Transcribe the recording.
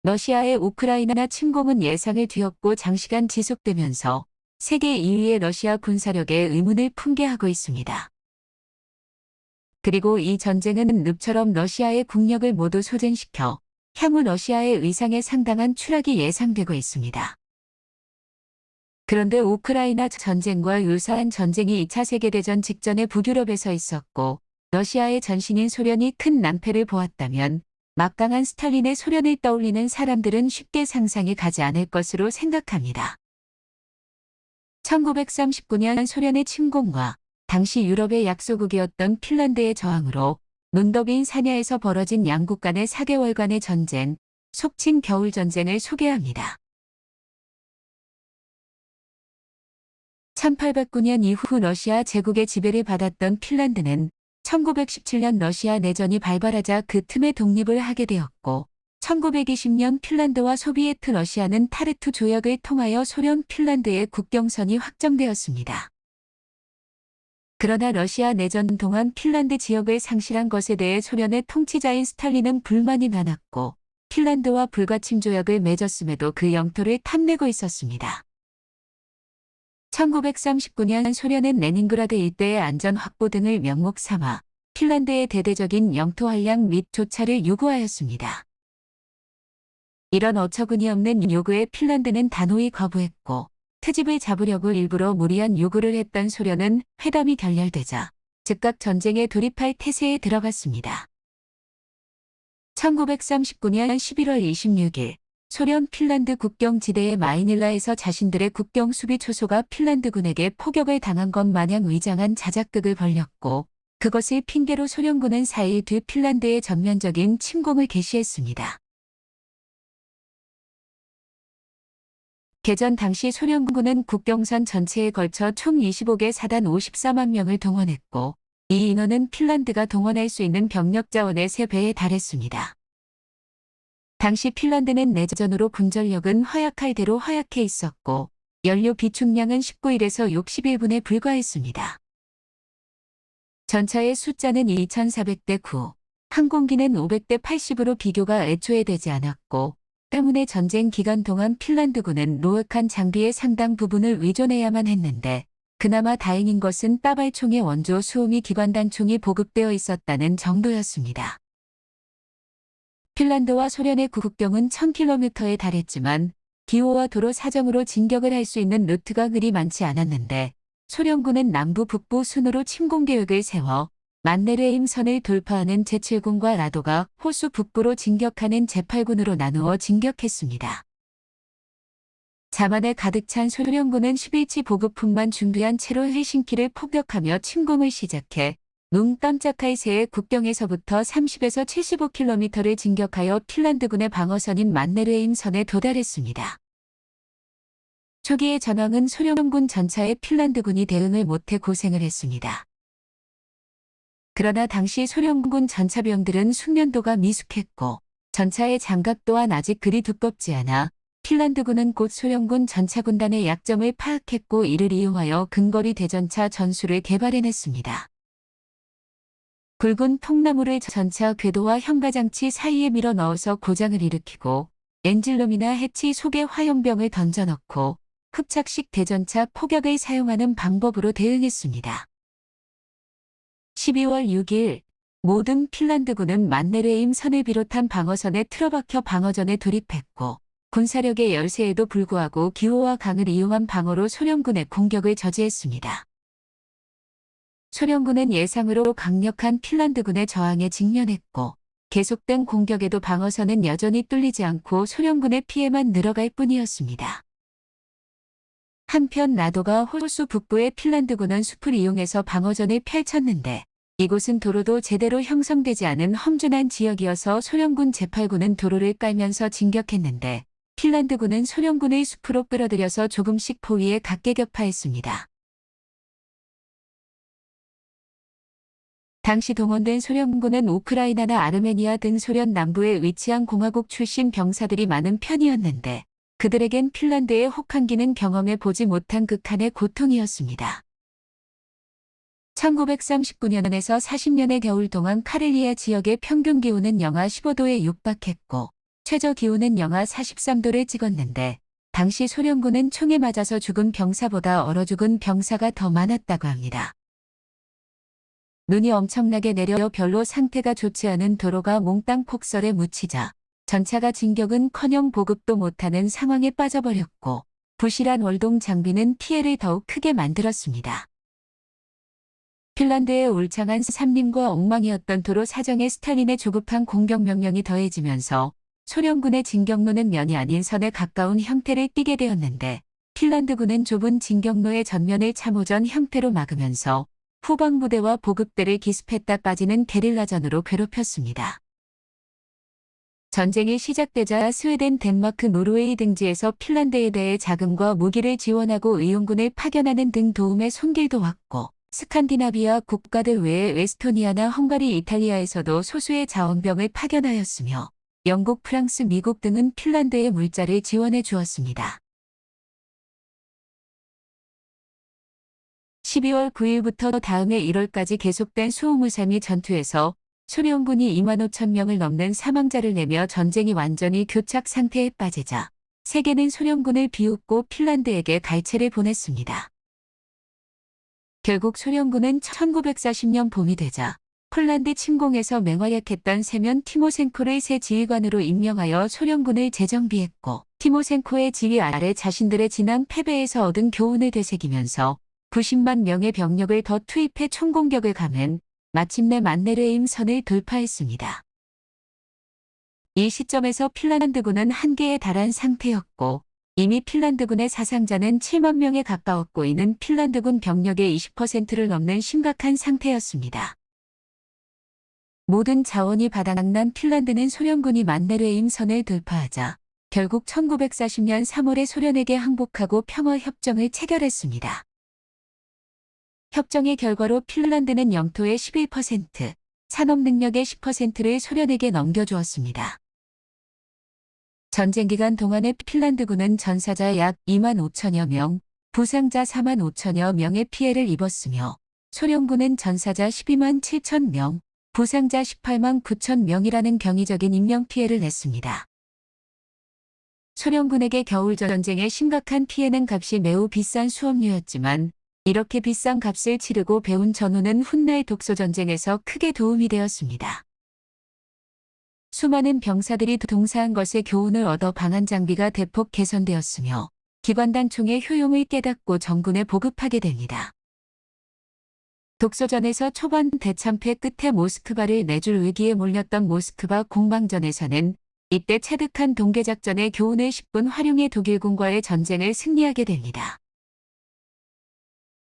러시아의 우크라이나 침공은 예상을 뒤엎고 장시간 지속되면서 세계 2위의 러시아 군사력에 의문을 품게 하고 있습니다. 그리고 이 전쟁은 늪처럼 러시아의 국력을 모두 소진시켜 향후 러시아의 위상에 상당한 추락이 예상되고 있습니다. 그런데 우크라이나 전쟁과 유사한 전쟁이 2차 세계대전 직전에 북유럽에서 있었고 러시아의 전신인 소련이 큰 낭패를 보았다면 막강한 스탈린의 소련을 떠올리는 사람들은 쉽게 상상이 가지 않을 것으로 생각합니다. 1939년 소련의 침공과 당시 유럽의 약소국이었던 핀란드의 저항으로 논더빈 사냐에서 벌어진 양국 간의 4개월간의 전쟁, 속칭 겨울전쟁을 소개합니다. 1809년 이후 러시아 제국의 지배를 받았던 핀란드는 1917년 러시아 내전이 발발하자 그 틈에 독립을 하게 되었고 1920년 핀란드와 소비에트 러시아는 타르투 조약을 통하여 소련 핀란드의 국경선이 확정되었습니다. 그러나 러시아 내전 동안 핀란드 지역을 상실한 것에 대해 소련의 통치자인 스탈린은 불만이 많았고 핀란드와 불가침 조약을 맺었음에도 그 영토를 탐내고 있었습니다. 1939년 소련은 레닌그라드 일대의 안전 확보 등을 명목 삼아 핀란드의 대대적인 영토 한량 및 조차를 요구하였습니다. 이런 어처구니 없는 요구에 핀란드는 단호히 거부했고 트집을 잡으려고 일부러 무리한 요구를 했던 소련은 회담이 결렬되자 즉각 전쟁에 돌입할 태세에 들어갔습니다. 1939년 11월 26일 소련 핀란드 국경지대의 마이닐라에서 자신들의 국경 수비 초소가 핀란드군에게 포격을 당한 것 마냥 위장한 자작극을 벌였고 그것을 핑계로 소련군은 4일 뒤 핀란드의 전면적인 침공을 개시했습니다. 개전 당시 소련군은 국경선 전체에 걸쳐 총 25개 사단 54만 명을 동원했고 이 인원은 핀란드가 동원할 수 있는 병력 자원의 3배에 달했습니다. 당시 핀란드는 내전으로 군전력은 허약할 대로 허약해 있었고 연료 비축량은 19일에서 61분에 불과했습니다. 전차의 숫자는 2,400대 9, 항공기는 500대 80으로 비교가 애초에 되지 않았고 때문에 전쟁 기간 동안 핀란드군은 노획한 장비의 상당 부분을 의존해야만 했는데 그나마 다행인 것은 따발총의 원조 수호미 기관단총이 보급되어 있었다는 정도였습니다. 핀란드와 소련의 국경은 1000km에 달했지만 기후와 도로 사정으로 진격을 할 수 있는 루트가 그리 많지 않았는데 소련군은 남부 북부 순으로 침공 계획을 세워 만네르헤임 선을 돌파하는 제7군과 라도가 호수 북부로 진격하는 제8군으로 나누어 진격했습니다. 자만에 가득 찬 소련군은 10일치 보급품만 준비한 채로 헬싱키를 폭격하며 침공을 시작해 눈 깜짝할 새에 국경에서부터 30에서 75km를 진격하여 핀란드군의 방어선인 만네르헤임 선에 도달했습니다. 초기의 전황은 소련군 전차에 핀란드군이 대응을 못해 고생을 했습니다. 그러나 당시 소련군 전차병들은 숙련도가 미숙했고 전차의 장갑 또한 아직 그리 두껍지 않아 핀란드군은 곧 소련군 전차군단의 약점을 파악했고 이를 이용하여 근거리 대전차 전술을 개발해냈습니다. 굵은 통나무를 전차 궤도와 현가장치 사이에 밀어 넣어서 고장을 일으키고 엔질룸이나 해치 속에 화염병을 던져넣고 흡착식 대전차 포격을 사용하는 방법으로 대응했습니다. 12월 6일 모든 핀란드군은 만네르헤임 선을 비롯한 방어선에 틀어박혀 방어전에 돌입했고 군사력의 열세에도 불구하고 기호와 강을 이용한 방어로 소련군의 공격을 저지했습니다. 소련군은 예상으로 강력한 핀란드군의 저항에 직면했고 계속된 공격에도 방어선은 여전히 뚫리지 않고 소련군의 피해만 늘어갈 뿐이었습니다. 한편 라도가 호수 북부의 핀란드군은 숲을 이용해서 방어전을 펼쳤는데 이곳은 도로도 제대로 형성되지 않은 험준한 지역이어서 소련군 제8군은 도로를 깔면서 진격했는데 핀란드군은 소련군의 숲으로 끌어들여서 조금씩 포위에 각계격파했습니다. 당시 동원된 소련군은 우크라이나나 아르메니아 등 소련 남부에 위치한 공화국 출신 병사들이 많은 편이었는데 그들에겐 핀란드의 혹한기는 경험해 보지 못한 극한의 고통이었습니다. 1939년에서 40년의 겨울 동안 카렐리아 지역의 평균 기온은 영하 15도에 육박했고 최저 기온은 영하 43도를 찍었는데 당시 소련군은 총에 맞아서 죽은 병사보다 얼어 죽은 병사가 더 많았다고 합니다. 눈이 엄청나게 내려 별로 상태가 좋지 않은 도로가 몽땅 폭설에 묻히자 전차가 진격은커녕 보급도 못하는 상황에 빠져버렸고 부실한 월동 장비는 피해를 더욱 크게 만들었습니다. 핀란드의 울창한 산림과 엉망이었던 도로 사정에 스탈린의 조급한 공격 명령이 더해지면서 소련군의 진격로는 면이 아닌 선에 가까운 형태를 띠게 되었는데 핀란드군은 좁은 진격로의 전면을 참호전 형태로 막으면서 후방부대와 보급대를 기습했다 빠지는 게릴라전으로 괴롭혔습니다. 전쟁이 시작되자 스웨덴, 덴마크, 노르웨이 등지에서 핀란드에 대해 자금과 무기를 지원하고 의용군을 파견하는 등 도움의 손길도 왔고 스칸디나비아 국가들 외에 에스토니아나 헝가리, 이탈리아에서도 소수의 자원병을 파견하였으며 영국, 프랑스, 미국 등은 핀란드에 물자를 지원해 주었습니다. 12월 9일부터 다음해 1월까지 계속된 수호무사미 전투에서 소련군이 25,000명을 넘는 사망자를 내며 전쟁이 완전히 교착 상태에 빠지자 세계는 소련군을 비웃고 핀란드에게 갈채를 보냈습니다. 결국 소련군은 1940년 봄이 되자 폴란드 침공에서 맹활약했던 세면 티모셴코를 새 지휘관으로 임명하여 소련군을 재정비했고 티모셴코의 지휘 아래 자신들의 지난 패배에서 얻은 교훈을 되새기면서 90만 명의 병력을 더 투입해 총공격을 감은 마침내 만네르헤임 선을 돌파했습니다. 이 시점에서 핀란드군은 한계에 달한 상태였고 이미 핀란드군의 사상자는 7만 명에 가까웠고 이는 핀란드군 병력의 20%를 넘는 심각한 상태였습니다. 모든 자원이 바닥난 핀란드는 소련군이 만네르헤임 선을 돌파하자 결국 1940년 3월에 소련에게 항복하고 평화협정을 체결했습니다. 협정의 결과로 핀란드는 영토의 11%, 산업능력의 10%를 소련에게 넘겨주었습니다. 전쟁 기간 동안에 핀란드군은 전사자 약 2만 5천여 명, 부상자 4만 5천여 명의 피해를 입었으며 소련군은 전사자 12만 7천 명, 부상자 18만 9천 명이라는 경이적인 인명피해를 냈습니다. 소련군에게 겨울전쟁의 심각한 피해는 값이 매우 비싼 수업료였지만 이렇게 비싼 값을 치르고 배운 전우는 훗날 독소전쟁에서 크게 도움이 되었습니다. 수많은 병사들이 동사한 것에 교훈을 얻어 방한 장비가 대폭 개선되었으며 기관단 총의 효용을 깨닫고 전군에 보급하게 됩니다. 독소전에서 초반 대참패 끝에 모스크바를 내줄 위기에 몰렸던 모스크바 공방전에서는 이때 체득한 동계작전의 교훈을 10분 활용해 독일군과의 전쟁을 승리하게 됩니다.